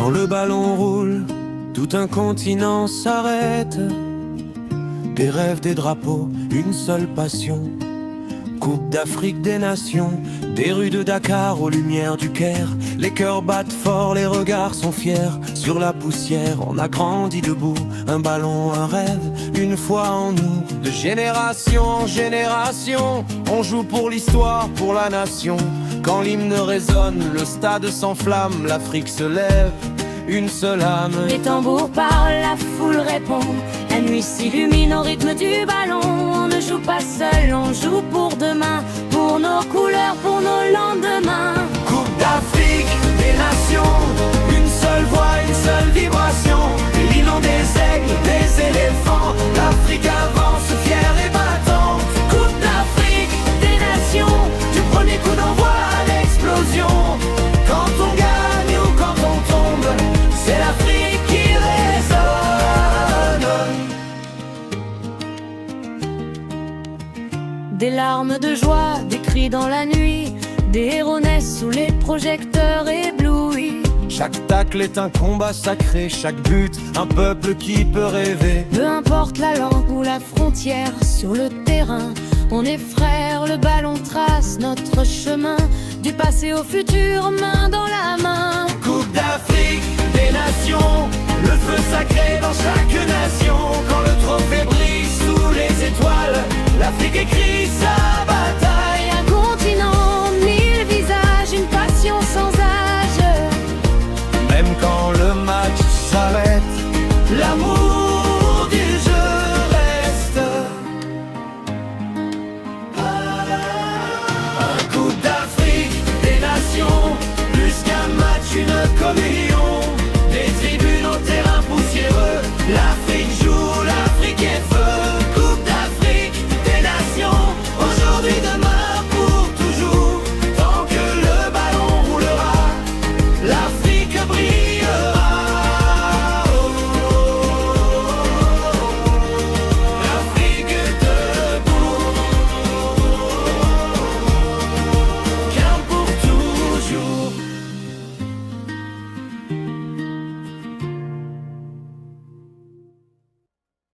Quand le ballon roule, tout un continent s'arrête. Des rêves, des drapeaux, une seule passion. Coupe d'Afrique des nations, des rues de Dakar aux lumières du Caire. Les cœurs battent fort, les regards sont fiers. Sur la poussière, on a grandi debout. Un ballon, un rêve, une foi en nous. De génération en génération, on joue pour l'histoire, pour la nation. Quand l'hymne résonne, le stade s'enflamme. L'Afrique se lève, une seule âme. Les tambours parlent, la foule répond. La nuit s'illumine au rythme du ballon. On ne joue pas seul, on joue pour demain. Pour nos couleurs, pour nos lendemains. Coupe d'Afrique des nations, une seule voix, une seule vibration. L'îlot des aigles, des éléphants. L'Afrique avance, fière et battante. Coupe d'Afrique des nations, Du premier coup d'envoi à l'explosion. Quand on gagne ou quand on tombe, c'est l'Afrique qui résonne. des larmes de joie, des cris dans la nuit. Des héros naissent sous les projecteurs éblouis. Chaque tacle est un combat sacré, chaque but, un peuple qui peut rêver. Peu importe la langue ou la frontière, sur le terrain, on est frères, le ballon trace notre chemin. Du passé au futur, main dans la main. Coupe d'Afrique des nations, le feu sacré dans chaque nation. Quand le trophée brille,